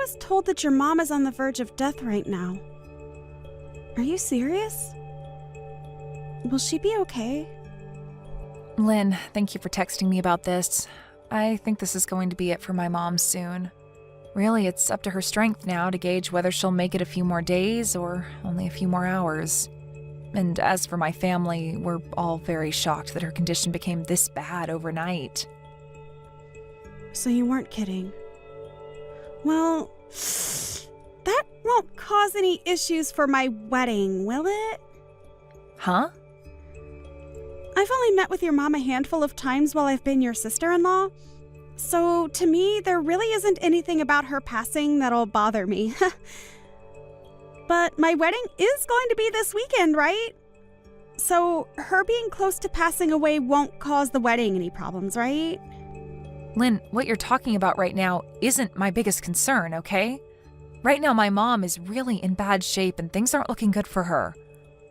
was told that your mom is on the verge of death right now. Are you serious? Will she be okay? Lynn, thank you for texting me about this. I think this is going to be it for my mom soon. Really, it's up to her strength now to gauge whether she'll make it a few more days or only a few more hours. And as for my family, we're all very shocked that her condition became this bad overnight. So you weren't kidding. Well, that won't cause any issues for my wedding, will it? Huh? I've only met with your mom a handful of times while I've been your sister-in-law. So to me, there really isn't anything about her passing that'll bother me. But my wedding is going to be this weekend, right? So her being close to passing away won't cause the wedding any problems, right? Lynn, what you're talking about right now isn't my biggest concern, okay? Right now, my mom is really in bad shape and things aren't looking good for her.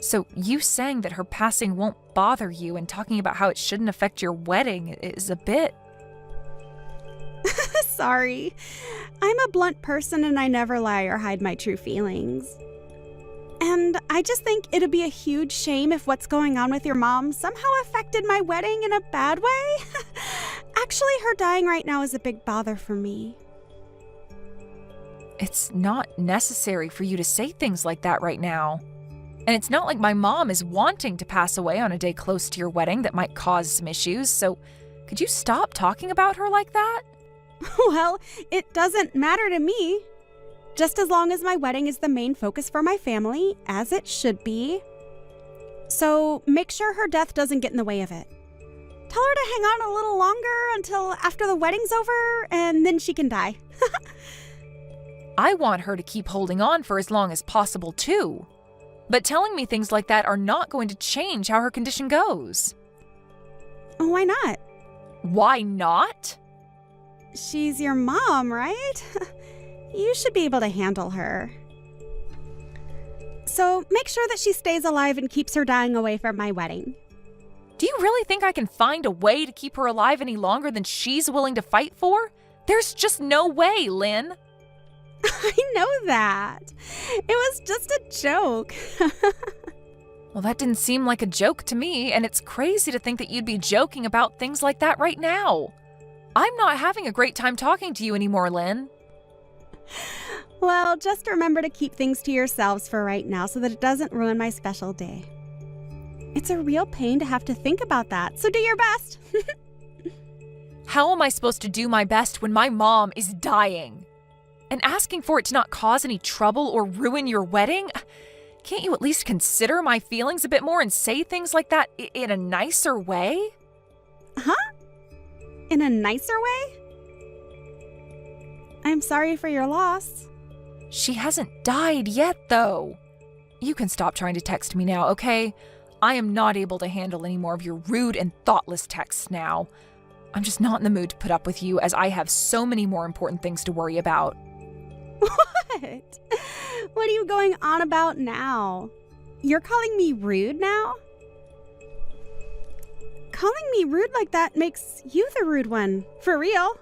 So you saying that her passing won't bother you and talking about how it shouldn't affect your wedding is a bit... Sorry. I'm a blunt person and I never lie or hide my true feelings. And I just think it'd be a huge shame if what's going on with your mom somehow affected my wedding in a bad way. Actually, her dying right now is a big bother for me. It's not necessary for you to say things like that right now. And it's not like my mom is wanting to pass away on a day close to your wedding that might cause some issues, so could you stop talking about her like that? Well, it doesn't matter to me. Just as long as my wedding is the main focus for my family, as it should be. So make sure her death doesn't get in the way of it. Tell her to hang on a little longer until after the wedding's over, and then she can die. I want her to keep holding on for as long as possible, too. But telling me things like that are not going to change how her condition goes. Why not? Why not? She's your mom, right? You should be able to handle her. So make sure that she stays alive and keeps her dying away from my wedding. Do you really think I can find a way to keep her alive any longer than she's willing to fight for? There's just no way, Lynn. I know that. It was just a joke. Well, that didn't seem like a joke to me, and it's crazy to think that you'd be joking about things like that right now. I'm not having a great time talking to you anymore, Lynn. Well, just remember to keep things to yourselves for right now so that it doesn't ruin my special day. It's a real pain to have to think about that, so do your best. How am I supposed to do my best when my mom is dying? And asking for it to not cause any trouble or ruin your wedding? Can't you at least consider my feelings a bit more and say things like that in a nicer way? Huh? In a nicer way? I'm sorry for your loss. She hasn't died yet, though. You can stop trying to text me now, okay? I am not able to handle any more of your rude and thoughtless texts now. I'm just not in the mood to put up with you, as I have so many more important things to worry about. What? What are you going on about now? You're calling me rude now? Calling me rude like that makes you the rude one, for real.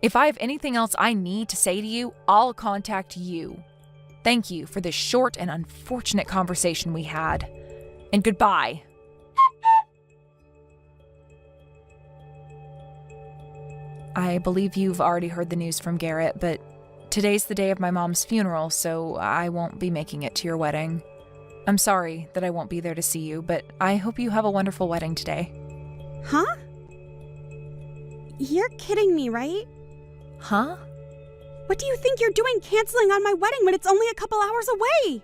If I have anything else I need to say to you, I'll contact you. Thank you for this short and unfortunate conversation we had. And goodbye. I believe you've already heard the news from Garrett, but today's the day of my mom's funeral, so I won't be making it to your wedding. I'm sorry that I won't be there to see you, but I hope you have a wonderful wedding today. Huh? You're kidding me, right? Huh? What do you think you're doing canceling on my wedding when it's only a couple hours away?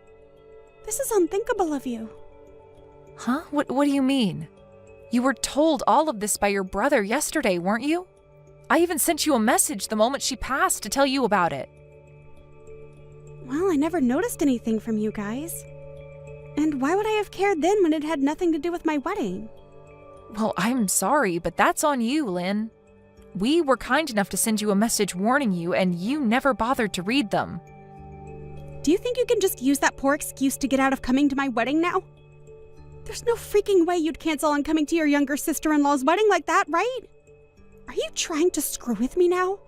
This is unthinkable of you. Huh? What do you mean? You were told all of this by your brother yesterday, weren't you? I even sent you a message the moment she passed to tell you about it. Well, I never noticed anything from you guys. And why would I have cared then when it had nothing to do with my wedding? Well, I'm sorry, but that's on you, Lynn. We were kind enough to send you a message warning you, and you never bothered to read them. Do you think you can just use that poor excuse to get out of coming to my wedding now? There's no freaking way you'd cancel on coming to your younger sister-in-law's wedding like that, right? Are you trying to screw with me now?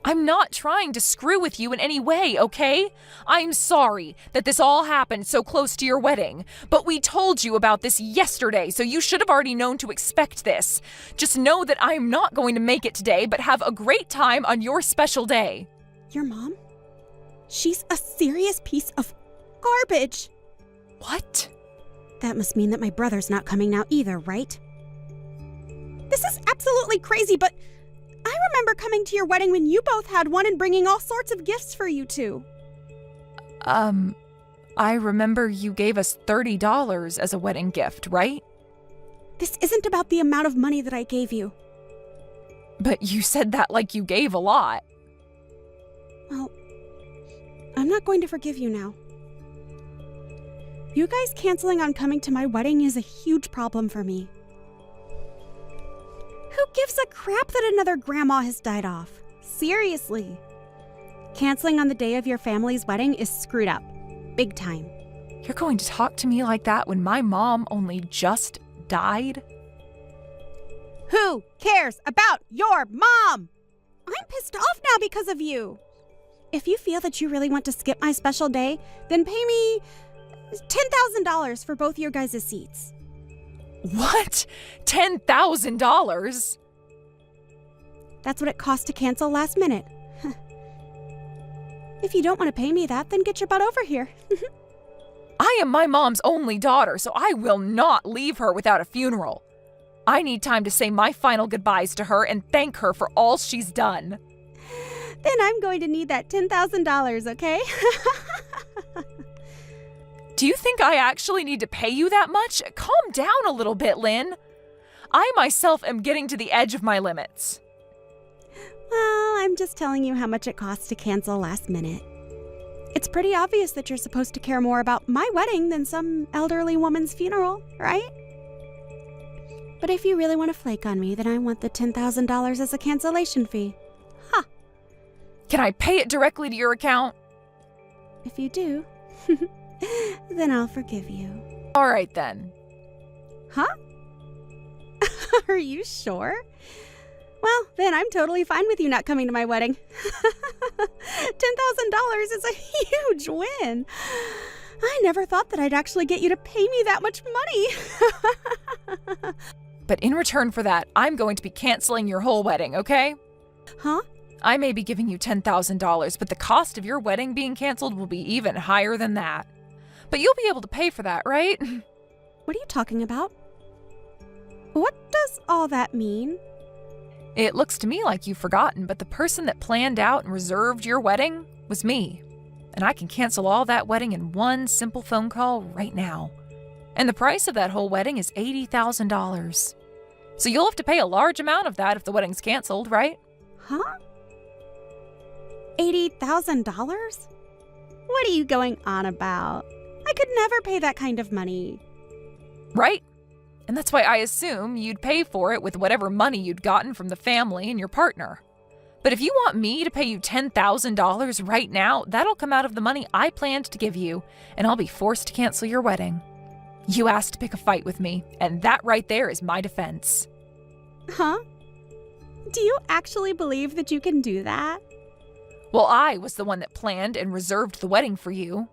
I'm not trying to screw with you in any way, okay? I'm sorry that this all happened so close to your wedding, but we told you about this yesterday, so you should have already known to expect this. Just know that I'm not going to make it today, but have a great time on your special day. Your mom? She's a serious piece of garbage. What? That must mean that my brother's not coming now either, right? This is absolutely crazy, but I remember coming to your wedding when you both had one and bringing all sorts of gifts for you two. I remember you gave us $30 as a wedding gift, right? This isn't about the amount of money that I gave you. But you said that like you gave a lot. Well, I'm not going to forgive you now. You guys canceling on coming to my wedding is a huge problem for me. Who gives a crap that another grandma has died off? Seriously. Canceling on the day of your family's wedding is screwed up. Big time. You're going to talk to me like that when my mom only just died? Who cares about your mom? I'm pissed off now because of you. If you feel that you really want to skip my special day, then pay me $10,000 for both your guys' seats. What? $10,000? That's what it cost to cancel last minute. If you don't want to pay me that, then get your butt over here. I am my mom's only daughter, so I will not leave her without a funeral. I need time to say my final goodbyes to her and thank her for all she's done. Then I'm going to need that $10,000, okay? Do you think I actually need to pay you that much? Calm down a little bit, Lynn. I myself am getting to the edge of my limits. Well, I'm just telling you how much it costs to cancel last minute. It's pretty obvious that you're supposed to care more about my wedding than some elderly woman's funeral, right? But if you really want to flake on me, then I want the $10,000 as a cancellation fee. Ha! Can I pay it directly to your account? If you do, then I'll forgive you. All right, then. Huh? Are you sure? Well, then I'm totally fine with you not coming to my wedding. $10,000 is a huge win. I never thought that I'd actually get you to pay me that much money. But in return for that, I'm going to be canceling your whole wedding, okay? Huh? I may be giving you $10,000, but the cost of your wedding being canceled will be even higher than that. But you'll be able to pay for that, right? What are you talking about? What does all that mean? It looks to me like you've forgotten, but the person that planned out and reserved your wedding was me. And I can cancel all that wedding in one simple phone call right now. And the price of that whole wedding is $80,000. So you'll have to pay a large amount of that if the wedding's canceled, right? Huh? $80,000? What are you going on about? I could never pay that kind of money. Right? And that's why I assume you'd pay for it with whatever money you'd gotten from the family and your partner. But if you want me to pay you $10,000 right now, that'll come out of the money I planned to give you, and I'll be forced to cancel your wedding. You asked to pick a fight with me, and that right there is my defense. Huh? Do you actually believe that you can do that? Well, I was the one that planned and reserved the wedding for you.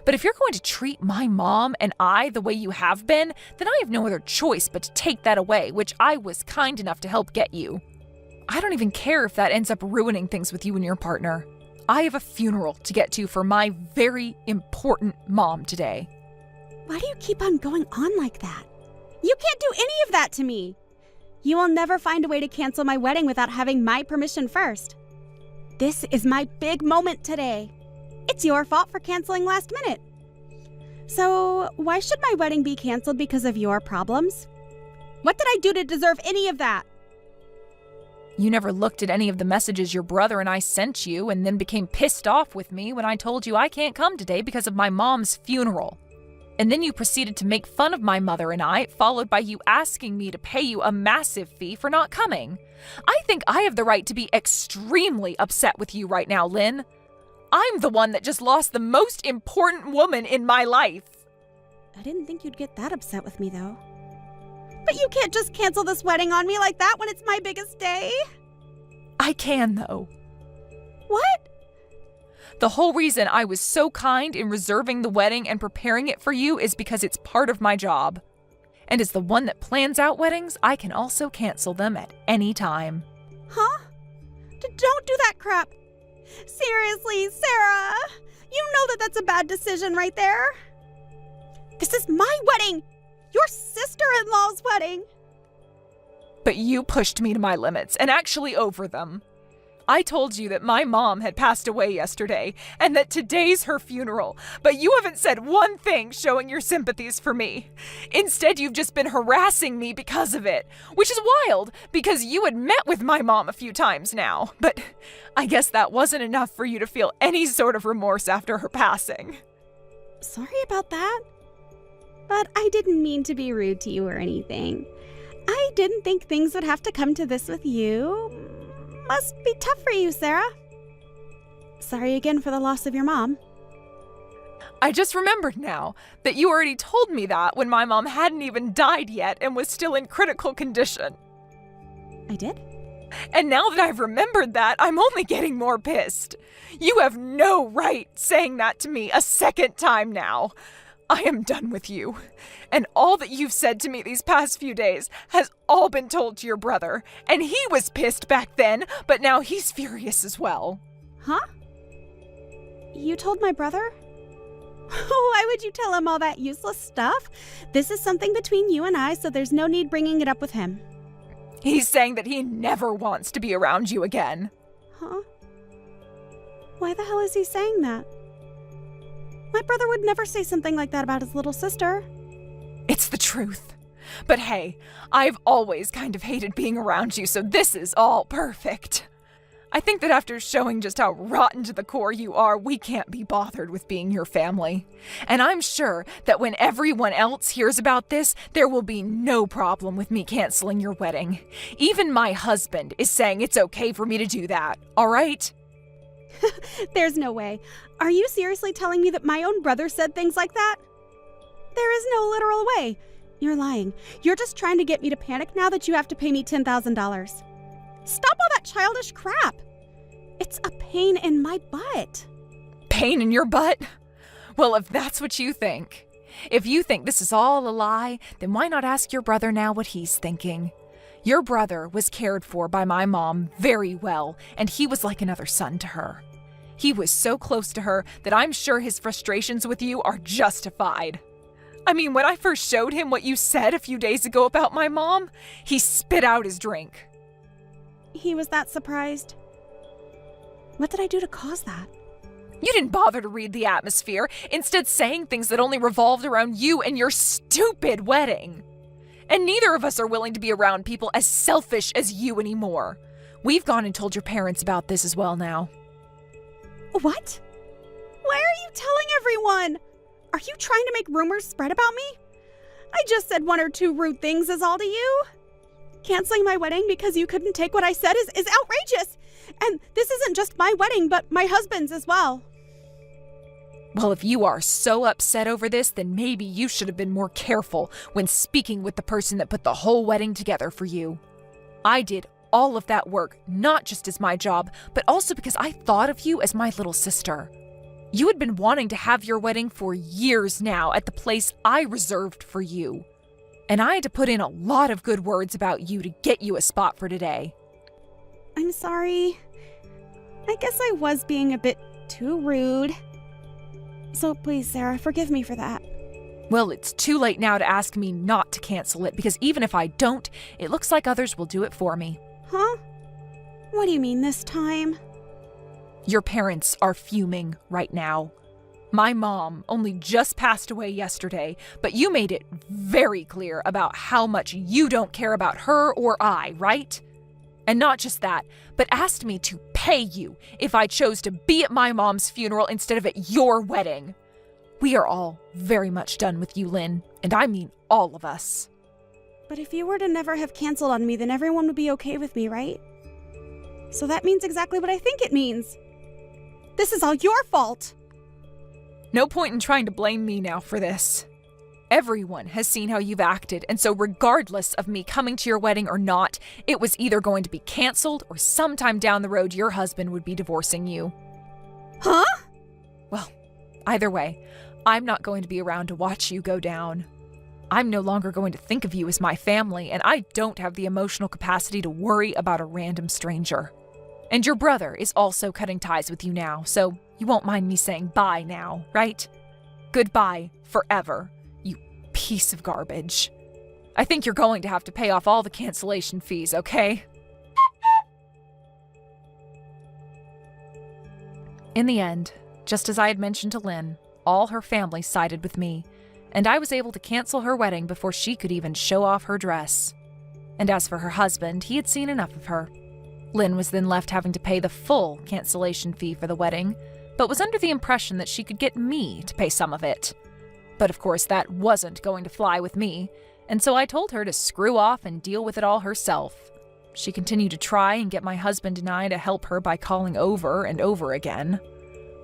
But if you're going to treat my mom and I the way you have been, then I have no other choice but to take that away, which I was kind enough to help get you. I don't even care if that ends up ruining things with you and your partner. I have a funeral to get to for my very important mom today. Why do you keep on going on like that? You can't do any of that to me. You will never find a way to cancel my wedding without having my permission first. This is my big moment today. It's your fault for canceling last minute. So, why should my wedding be canceled because of your problems? What did I do to deserve any of that? You never looked at any of the messages your brother and I sent you and then became pissed off with me when I told you I can't come today because of my mom's funeral. And then you proceeded to make fun of my mother and I, followed by you asking me to pay you a massive fee for not coming. I think I have the right to be extremely upset with you right now, Lynn. I'm the one that just lost the most important woman in my life. I didn't think you'd get that upset with me, though. But you can't just cancel this wedding on me like that when it's my biggest day. I can, though. The whole reason I was so kind in reserving the wedding and preparing it for you is because it's part of my job. And as the one that plans out weddings, I can also cancel them at any time. Huh? Don't do that crap. Seriously, Sarah. You know that that's a bad decision right there. This is my wedding. Your sister-in-law's wedding. But you pushed me to my limits, and actually over them. I told you that my mom had passed away yesterday, and that today's her funeral, but you haven't said one thing showing your sympathies for me. Instead, you've just been harassing me because of it, which is wild, because you had met with my mom a few times now, but I guess that wasn't enough for you to feel any sort of remorse after her passing. Sorry about that. But I didn't mean to be rude to you or anything. I didn't think things would have to come to this with you. Must be tough for you, Sarah. Sorry again for the loss of your mom. I just remembered now that you already told me that when my mom hadn't even died yet and was still in critical condition. I did? And now that I've remembered that, I'm only getting more pissed. You have no right saying that to me a second time now. I am done with you. And all that you've said to me these past few days has all been told to your brother. And he was pissed back then, but now he's furious as well. Huh? You told my brother? Why would you tell him all that useless stuff? This is something between you and I, so there's no need bringing it up with him. He's saying that he never wants to be around you again. Huh? Why the hell is he saying that? My brother would never say something like that about his little sister. It's the truth. But hey, I've always kind of hated being around you, so this is all perfect. I think that after showing just how rotten to the core you are, we can't be bothered with being your family. And I'm sure that when everyone else hears about this, there will be no problem with me canceling your wedding. Even my husband is saying it's okay for me to do that, all right? There's no way. Are you seriously telling me that my own brother said things like that? There is no literal way. You're lying. You're just trying to get me to panic now that you have to pay me $10,000. Stop all that childish crap. It's a pain in my butt. Pain in your butt? Well, if that's what you think. If you think this is all a lie, then why not ask your brother now what he's thinking? Your brother was cared for by my mom very well, and he was like another son to her. He was so close to her that I'm sure his frustrations with you are justified. I mean, when I first showed him what you said a few days ago about my mom, he spit out his drink. He was that surprised. What did I do to cause that? You didn't bother to read the atmosphere, instead saying things that only revolved around you and your stupid wedding. And neither of us are willing to be around people as selfish as you anymore. We've gone and told your parents about this as well now. What? Why are you telling everyone? Are you trying to make rumors spread about me? I just said one or two rude things is all to you. Canceling my wedding because you couldn't take what I said is outrageous. And this isn't just my wedding, but my husband's as well. Well, if you are so upset over this, then maybe you should have been more careful when speaking with the person that put the whole wedding together for you. I did all of that work, not just as my job, but also because I thought of you as my little sister. You had been wanting to have your wedding for years now at the place I reserved for you. And I had to put in a lot of good words about you to get you a spot for today. I'm sorry. I guess I was being a bit too rude. So please, Sarah, forgive me for that. Well, it's too late now to ask me not to cancel it, because even if I don't, it looks like others will do it for me. Huh? What do you mean this time? Your parents are fuming right now. My mom only just passed away yesterday, but you made it very clear about how much you don't care about her or I, right? And not just that, but asked me to pay you if I chose to be at my mom's funeral instead of at your wedding. We are all very much done with you, Lynn, and I mean all of us. But if you were to never have canceled on me, then everyone would be okay with me, right? So that means exactly what I think it means. This is all your fault. No point in trying to blame me now for this. Everyone has seen how you've acted, and so regardless of me coming to your wedding or not, it was either going to be canceled or sometime down the road your husband would be divorcing you. Huh? Well, either way, I'm not going to be around to watch you go down. I'm no longer going to think of you as my family, and I don't have the emotional capacity to worry about a random stranger. And your brother is also cutting ties with you now, so you won't mind me saying bye now, right? Goodbye forever, you piece of garbage. I think you're going to have to pay off all the cancellation fees, okay? In the end, just as I had mentioned to Lynn, all her family sided with me, and I was able to cancel her wedding before she could even show off her dress. And as for her husband, he had seen enough of her. Lynn was then left having to pay the full cancellation fee for the wedding, but was under the impression that she could get me to pay some of it. But of course that wasn't going to fly with me, and so I told her to screw off and deal with it all herself. She continued to try and get my husband and I to help her by calling over and over again.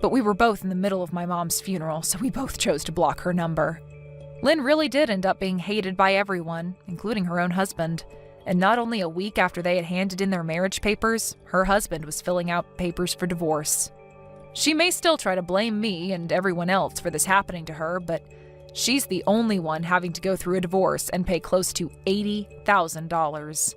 But we were both in the middle of my mom's funeral, so we both chose to block her number. Lynn really did end up being hated by everyone, including her own husband. And not only a week after they had handed in their marriage papers, her husband was filling out papers for divorce. She may still try to blame me and everyone else for this happening to her, but she's the only one having to go through a divorce and pay close to $80,000.